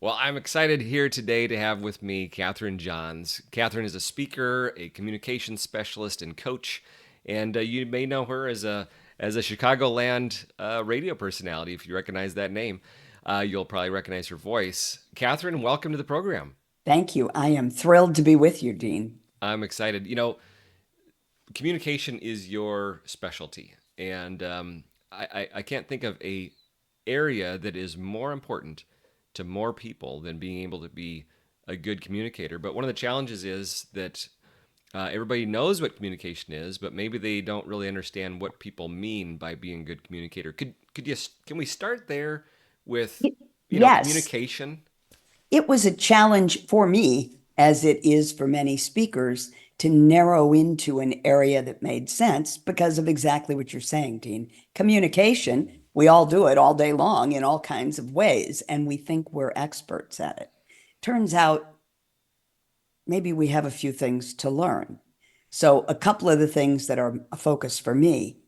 Well, I'm excited here today to have with me Catherine Johns. Catherine is a speaker, a communications specialist, and coach, and you may know her as a Chicagoland radio personality. If you recognize that name, you'll probably recognize her voice. Catherine, welcome to the program. Thank you. I am thrilled to be with you, Dean. I'm excited. Communication is your specialty, and I can't think of a area that is more important to more people than being able to be a good communicator. But one of the challenges is that everybody knows what communication is, but maybe they don't really understand what people mean by being a good communicator. Can we start there with Y- Yes, communication? it was a challenge for me, as it is for many speakers, to narrow into an area that made sense because of exactly what you're saying, Dean. Communication, we all do it all day long in all kinds of ways, and we think we're experts at it. Turns out maybe we have a few things to learn. So, a couple of the things that are a focus for me,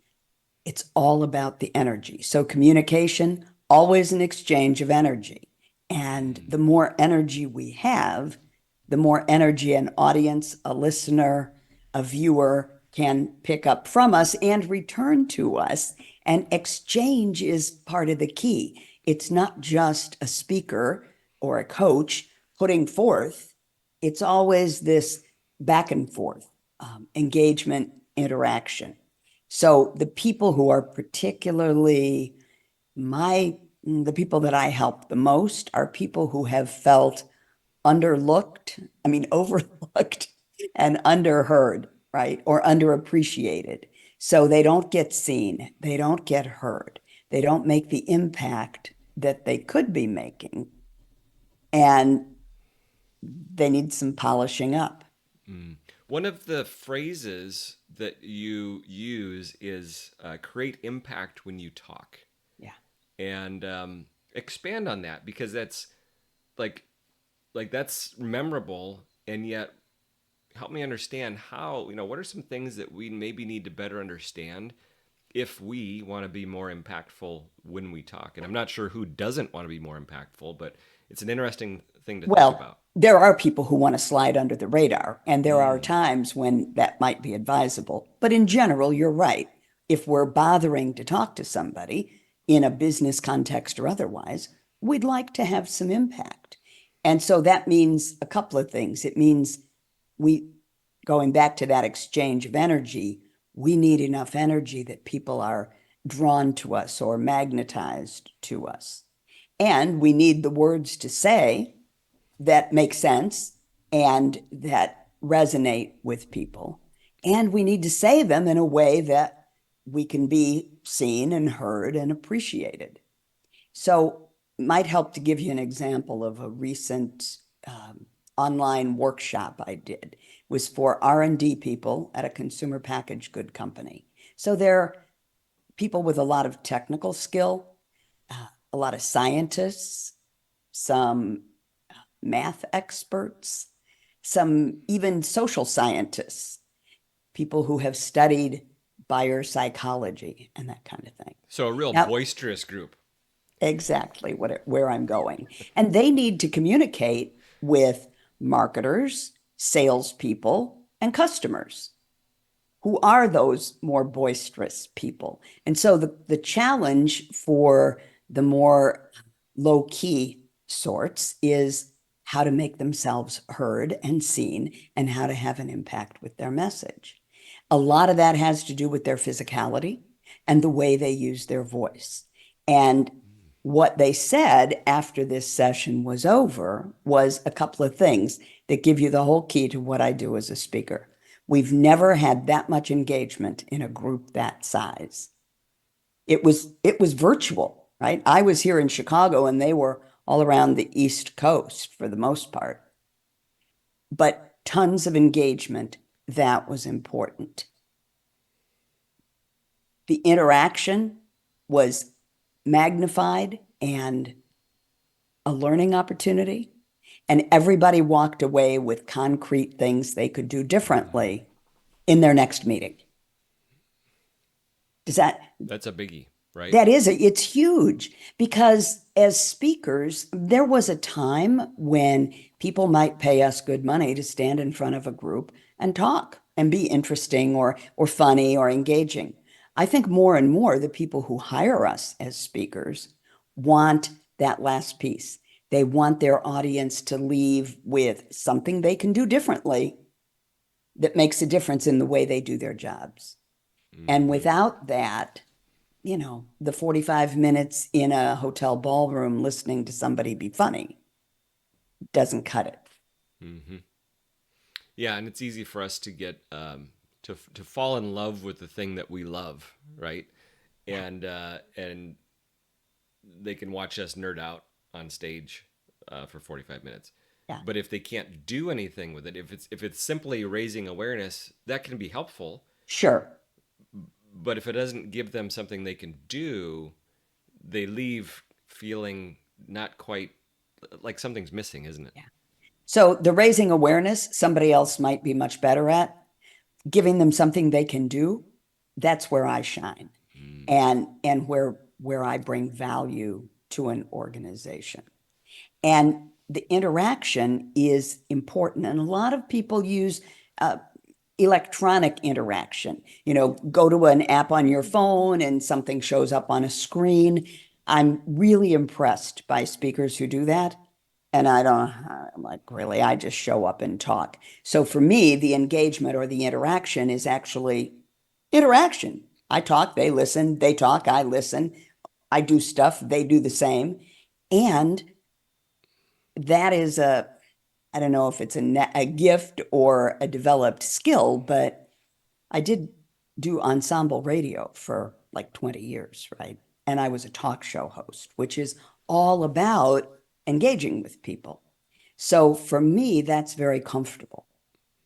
it's all about the energy. So, communication, always an exchange of energy. And Mm, the more energy we have, the more energy an audience, a listener, a viewer can pick up from us and return to us. And exchange is part of the key. It's not just a speaker or a coach putting forth, it's always this back and forth engagement, interaction. So the people who are particularly the people that I help the most are people who have felt underlooked, I mean, overlooked and underheard, right? Or underappreciated. So they don't get seen, they don't get heard, they don't make the impact that they could be making, and they need some polishing up. mm. One of the phrases that you use is create impact when you talk. Yeah. And expand on that because that's like that's memorable, and yet help me understand how, what are some things that we maybe need to better understand if we want to be more impactful when we talk. And I'm not sure who doesn't want to be more impactful, but it's an interesting thing to think Well, about. there are people who want to slide under the radar, and there are Mm, times when that might be advisable. But in general, you're right. If we're bothering to talk to somebody in a business context or otherwise, we'd like to have some impact. And so that means a couple of things. It means we, going back to that exchange of energy, we need enough energy that people are drawn to us or magnetized to us. And we need the words to say that make sense and that resonate with people. And we need to say them in a way that we can be seen and heard and appreciated. So, might help to give you an example of a recent online workshop I did. It was for R&D people at a consumer packaged good company. So they're people with a lot of technical skill, a lot of scientists, some math experts, some even social scientists, people who have studied buyer psychology and that kind of thing. so a real Now, boisterous group. exactly where I'm going. And they need to communicate with marketers, salespeople, and customers. Who are those more boisterous people? And so the challenge for the more low key sorts is how to make themselves heard and seen and how to have an impact with their message. A lot of that has to do with their physicality and the way they use their voice. And what they said after this session was over was a couple of things that give you the whole key to what I do as a speaker. We've never had that much engagement in a group that size. It was virtual, right? I was here in Chicago and they were all around the East Coast for the most part, but tons of engagement. That was important. The interaction was magnified and a learning opportunity. And everybody walked away with concrete things they could do differently in their next meeting. Does that That's a biggie. right? It's huge because as speakers, there was a time when people might pay us good money to stand in front of a group and talk and be interesting or funny or engaging. I think more and more the people who hire us as speakers want that last piece. They want their audience to leave with something they can do differently that makes a difference in the way they do their jobs. And Mm-hmm. without that, the 45 minutes in a hotel ballroom listening to somebody be funny doesn't cut it. Mm-hmm. Yeah, and it's easy for us to get to fall in love with the thing that we love, right? Yeah. And they can watch us nerd out on stage for 45 minutes. Yeah. But if they can't do anything with it, if it's simply raising awareness, that can be helpful. Sure. But if it doesn't give them something they can do, they leave feeling not quite like something's missing, isn't it? Yeah. So the raising awareness, somebody else might be much better at. Giving them something they can do, that's where I shine. Mm. And where I bring value to an organization. And the interaction is important. And a lot of people use electronic interaction. Go to an app on your phone and something shows up on a screen. I'm really impressed by speakers who do that. And I'm like, really, I just show up and talk. So for me, the engagement or the interaction is actually interaction. I talk, they listen, they talk, I listen. I do stuff, they do the same. And that is I don't know if it's a gift or a developed skill, but I did do ensemble radio for like 20 years, right? And I was a talk show host, which is all about engaging with people. So for me, that's very comfortable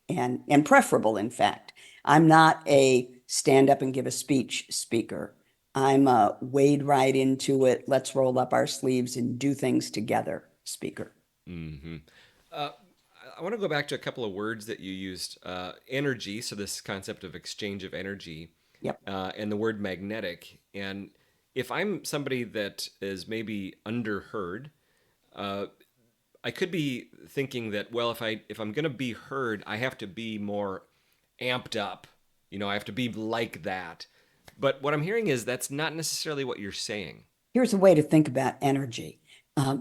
and preferable, in fact. I'm not a stand up and give a speech speaker. I'm a wade right into it, let's roll up our sleeves and do things together speaker. Mm-hmm. Uh, I want to go back to a couple of words that you used. Energy, so this concept of exchange of energy, Yep. and the word magnetic. And if I'm somebody that is maybe underheard, uh, I could be thinking that, well, if I'm going to be heard, I have to be more amped up. I have to be like that. But what I'm hearing is that's not necessarily what you're saying. Here's a way to think about energy.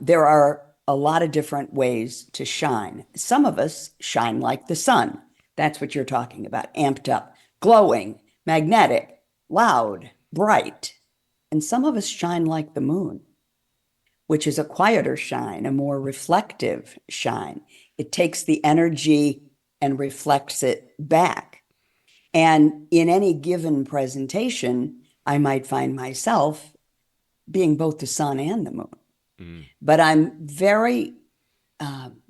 There are a lot of different ways to shine. Some of us shine like the sun. That's what you're talking about, amped up, glowing, magnetic, loud, bright. And some of us shine like the moon, which is a quieter shine, a more reflective shine. It takes the energy and reflects it back. And in any given presentation, I might find myself being both the sun and the moon. Mm. But I'm very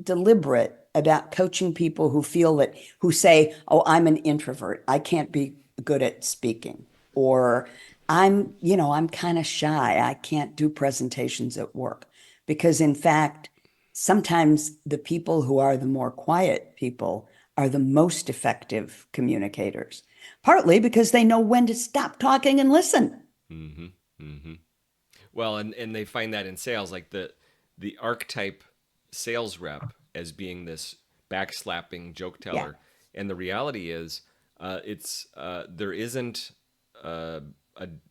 deliberate about coaching people who say, oh, I'm an introvert. I can't be good at speaking. Or I'm kind of shy. I can't do presentations at work. Because in fact, sometimes the people who are the more quiet people are the most effective communicators, partly because they know when to stop talking and listen. Mm-hmm. Mm-hmm. Well, and they find that in sales, like the archetype sales rep as being this backslapping joke Yeah. teller, and the reality is, it's there isn't a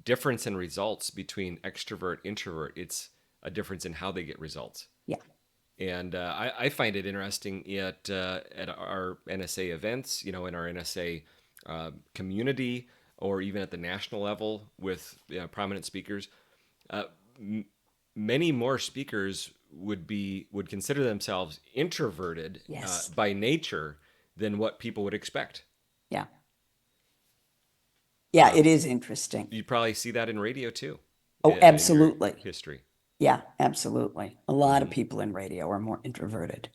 difference in results between extrovert introvert. It's a difference in how they get results. Yeah. And I find it interesting at our NSA events, in our NSA community, or even at the national level with prominent speakers. Uh, m- Many more speakers would consider themselves introverted Yes. by nature than what people would expect. Yeah. Yeah, Uh, it is interesting. you probably see that in radio too, Oh, in your absolutely. history. Yeah, absolutely. A lot of Mm. people in radio are more introverted.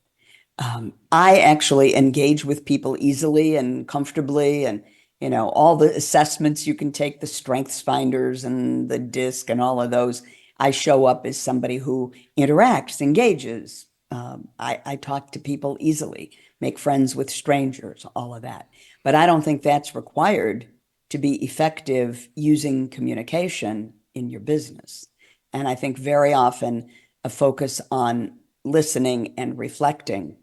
I actually engage with people easily and comfortably, and all the assessments you can take, the strengths finders and the disc and all of those. I show up as somebody who interacts, engages. I talk to people easily, make friends with strangers, all of that. But I don't think that's required to be effective using communication in your business. And I think very often a focus on listening and reflecting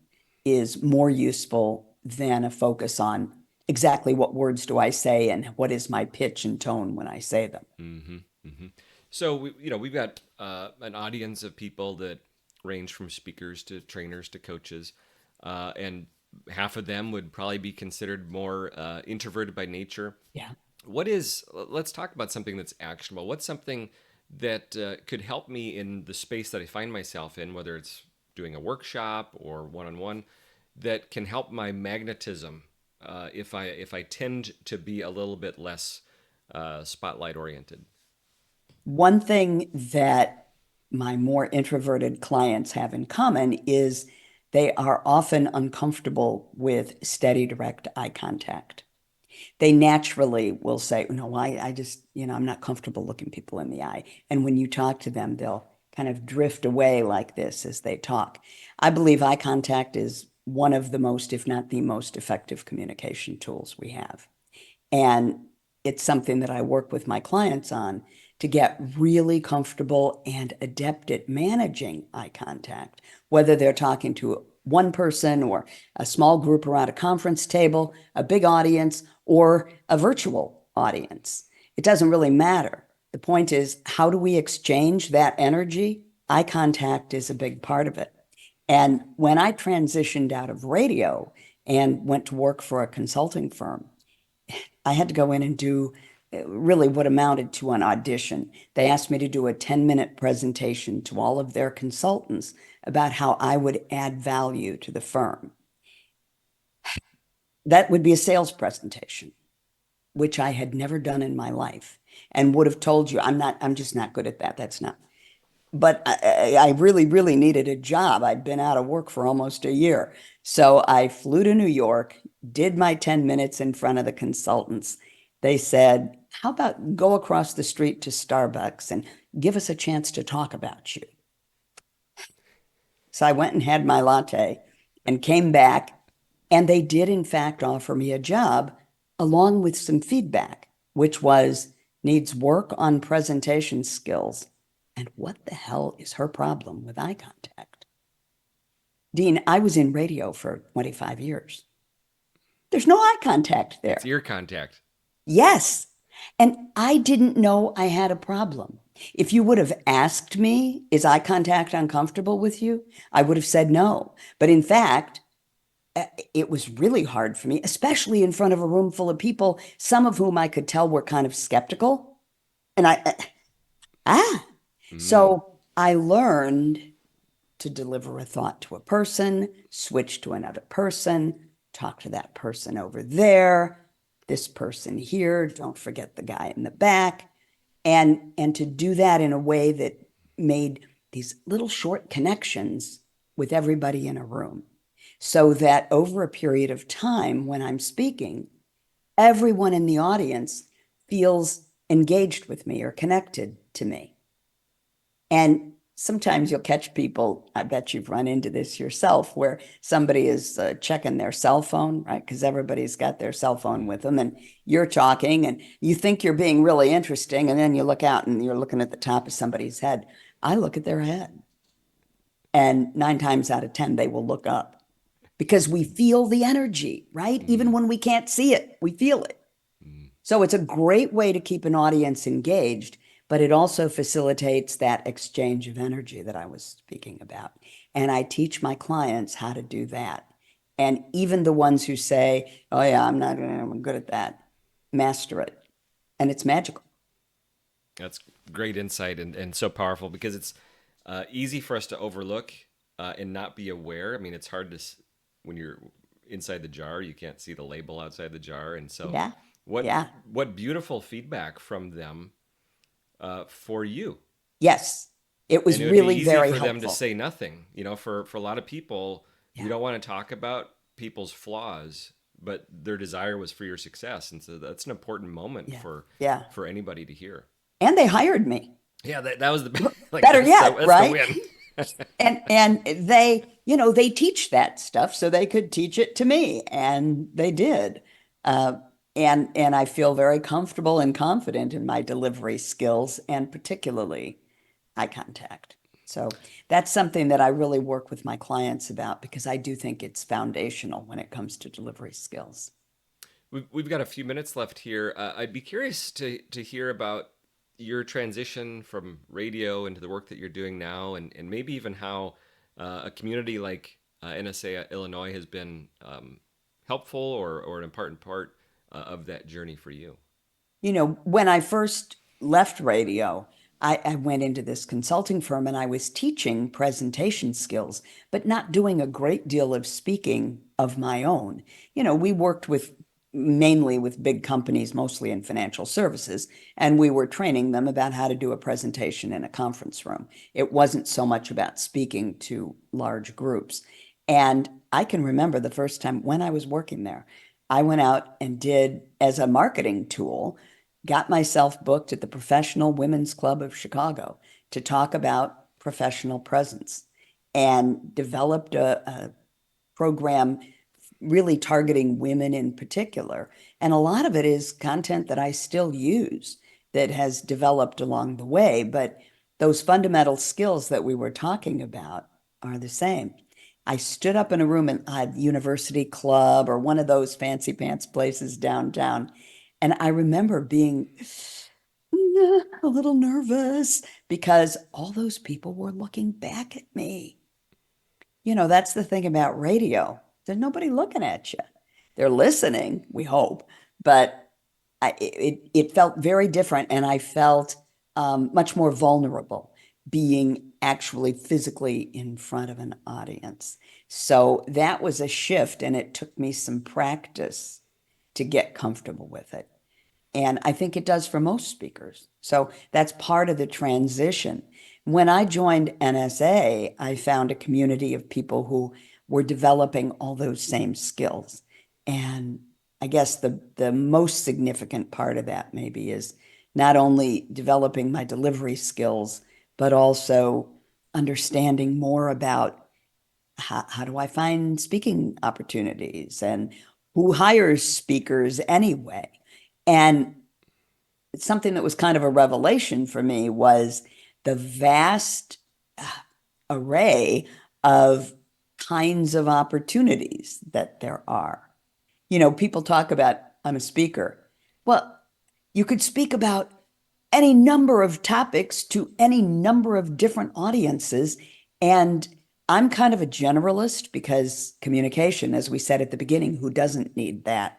is more useful than a focus on exactly what words do I say and what is my pitch and tone when I say them. Mm-hmm. Mm-hmm. So we've got an audience of people that range from speakers to trainers to coaches, and half of them would probably be considered more introverted by nature. Yeah. Let's talk about something that's actionable. What's something that could help me in the space that I find myself in, whether it's doing a workshop or one-on-one, that can help my magnetism if I tend to be a little bit less spotlight oriented. One thing that my more introverted clients have in common is they are often uncomfortable with steady, direct eye contact. They naturally will say, no, I just, I'm not comfortable looking people in the eye. And when you talk to them, they'll kind of drift away like this as they talk. I believe eye contact is one of the most, if not the most effective communication tools we have. And it's something that I work with my clients on to get really comfortable and adept at managing eye contact, whether they're talking to one person or a small group around a conference table, a big audience, or a virtual audience. It doesn't really matter. The point is, how do we exchange that energy? Eye contact is a big part of it. And when I transitioned out of radio and went to work for a consulting firm, I had to go in and do really what amounted to an audition. They asked me to do a 10-minute presentation to all of their consultants about how I would add value to the firm. That would be a sales presentation, which I had never done in my life and would have told you, I'm just not good at that. That's not. But I really, really needed a job. I'd been out of work for almost a year. So I flew to New York, did my 10 minutes in front of the consultants. They said, how about go across the street to Starbucks and give us a chance to talk about you? So I went and had my latte and came back, and they did, in fact, offer me a job along with some feedback, which was needs work on presentation skills. And what the hell is her problem with eye contact? Dean, I was in radio for 25 years. There's no eye contact there. It's ear contact. Yes. And I didn't know I had a problem. If you would have asked me, is eye contact uncomfortable with you? I would have said no. But in fact, it was really hard for me, especially in front of a room full of people, some of whom I could tell were kind of skeptical. And so I learned to deliver a thought to a person, switch to another person, talk to that person over there, this person here, don't forget the guy in the back, and to do that in a way that made these little short connections with everybody in a room, so that over a period of time when I'm speaking, everyone in the audience feels engaged with me or connected to me. And sometimes you'll catch people, I bet you've run into this yourself, where somebody is checking their cell phone, right? Because everybody's got their cell phone with them, and you're talking and you think you're being really interesting, and then you look out and you're looking at the top of somebody's head. I look at their head, and 9 times out of 10, they will look up because we feel the energy, right? Even when we can't see it, we feel it. So it's a great way to keep an audience engaged, but it also facilitates that exchange of energy that I was speaking about. And I teach my clients how to do that. And even the ones who say, oh yeah, I'm good at that, master it. And it's magical. That's great insight and so powerful because it's easy for us to overlook and not be aware. I mean, it's hard to, when you're inside the jar, you can't see the label outside the jar. And so Yeah. what beautiful feedback from them for you. Yes. It was and it would really be easy very for helpful. them to say nothing. For a lot of people, you don't want to talk about people's flaws, but their desire was for your success. And so that's an important moment for anybody to hear. And they hired me. Yeah, that was the like, better yet, that's right? The win. and they, they teach that stuff, so they could teach it to me, and they did. and I feel very comfortable and confident in my delivery skills and particularly eye contact. So that's something that I really work with my clients about because I do think it's foundational when it comes to delivery skills. We've got a few minutes left here. I'd be curious to hear about your transition from radio into the work that you're doing now, and maybe even how a community like NSA Illinois has been helpful or an important part of that journey for you. When I first left radio, I went into this consulting firm and I was teaching presentation skills, but not doing a great deal of speaking of my own. We worked with mainly with big companies, mostly in financial services, and we were training them about how to do a presentation in a conference room. It wasn't so much about speaking to large groups. And I can remember the first time when I was working there, I went out and did, as a marketing tool, got myself booked at the Professional Women's Club of Chicago to talk about professional presence and developed a program really targeting women in particular. And a lot of it is content that I still use that has developed along the way. But those fundamental skills that we were talking about are the same. I stood up in a room in a university club or one of those fancy pants places downtown. And I remember being a little nervous because all those people were looking back at me. That's the thing about radio. There's nobody looking at you. They're listening, we hope, but it felt very different, and I felt much more vulnerable being actually physically in front of an audience. So that was a shift, and it took me some practice to get comfortable with it. And I think it does for most speakers. So that's part of the transition. When I joined NSA, I found a community of people who were developing all those same skills. And I guess the most significant part of that maybe is not only developing my delivery skills, but also understanding more about how do I find speaking opportunities and who hires speakers anyway. And something that was kind of a revelation for me was the vast array of kinds of opportunities that there are. People talk about, I'm a speaker. Well, you could speak about any number of topics to any number of different audiences. And I'm kind of a generalist because communication, as we said at the beginning, who doesn't need that?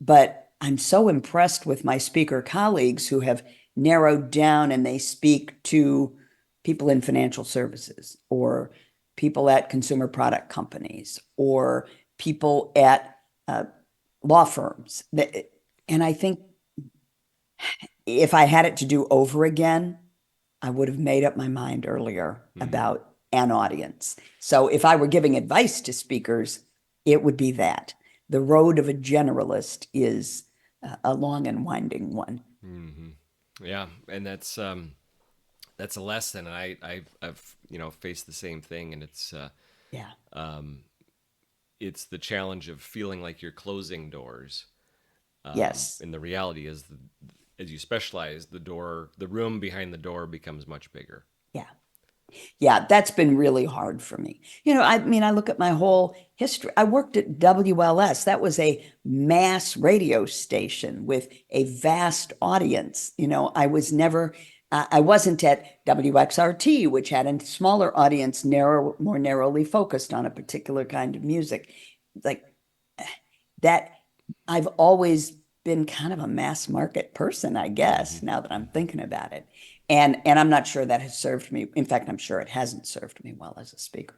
But I'm so impressed with my speaker colleagues who have narrowed down and they speak to people in financial services or people at consumer product companies or people at law firms. And I think if I had it to do over again, I would have made up my mind earlier Mm-hmm. about an audience. So if I were giving advice to speakers, it would be that. The road of a generalist is a long and winding one. Mm-hmm. Yeah, and that's a lesson, and I've faced the same thing, and Yeah. it's the challenge of feeling like you're closing doors. Yes. And the reality is, as you specialize, the room behind the door becomes much bigger. Yeah. Yeah, that's been really hard for me. I mean, I look at my whole history. I worked at WLS. That was a mass radio station with a vast audience. I wasn't at WXRT, which had a smaller audience, more narrowly focused on a particular kind of music. Like that, I've always been kind of a mass market person, I Mm-hmm. guess, now that I'm Mm-hmm. thinking about it. And I'm not sure that has served me. In fact, I'm sure it hasn't served me well as a speaker.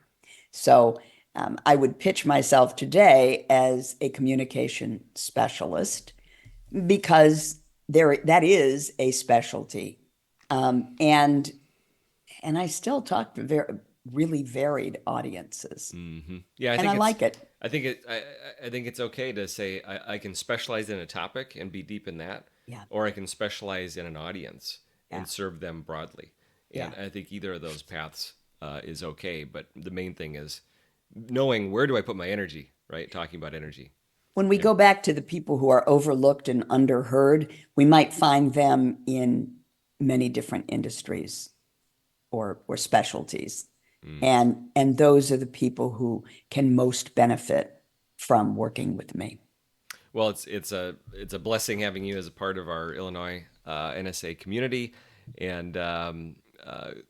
So I would pitch myself today as a communication specialist because that is a specialty. Um, and and I still talk to really varied audiences. Mm-hmm. Yeah, And I like it. I think it's okay to say I can specialize in a topic and be deep in that, Yeah, or I can specialize in an audience yeah, and serve them broadly. yeah. And I think either of those paths is okay. But the main thing is knowing where do I put my energy, right? Talking about energy. When we Yeah. go back to the people who are overlooked and underheard, we might find them in many different industries or specialties. Mm. And those are the people who can most benefit from working with me. Well, it's a blessing having you as a part of our Illinois NSA community, and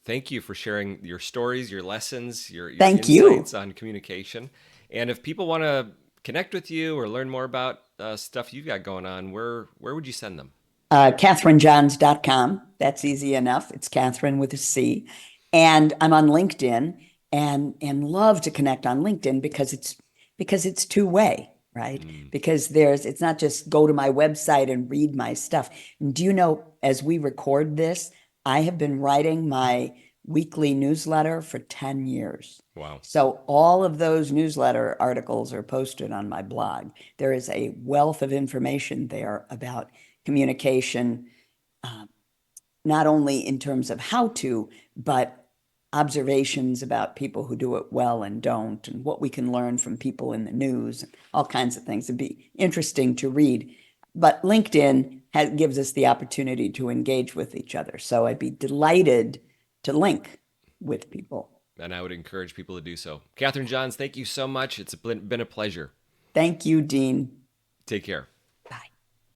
thank you for sharing your stories, your lessons, your Thank you. insights on communication. And if people want to connect with you or learn more about stuff you've got going on, where would you send them? CatherineJohns.com. That's easy enough. It's Catherine with a C. And I'm on LinkedIn and love to connect on LinkedIn because it's two-way, right? Mm. Because it's not just go to my website and read my stuff. Do you know, as we record this, I have been writing my weekly newsletter for 10 years. Wow. So all of those newsletter articles are posted on my blog. There is a wealth of information there about communication, uh, not only in terms of how to, but observations about people who do it well and don't, and what we can learn from people in the news, and all kinds of things. It'd be interesting to read. But LinkedIn gives us the opportunity to engage with each other. So I'd be delighted to link with people. And I would encourage people to do so. Catherine Johns, thank you so much. It's been a pleasure. Thank you, Dean. Take care.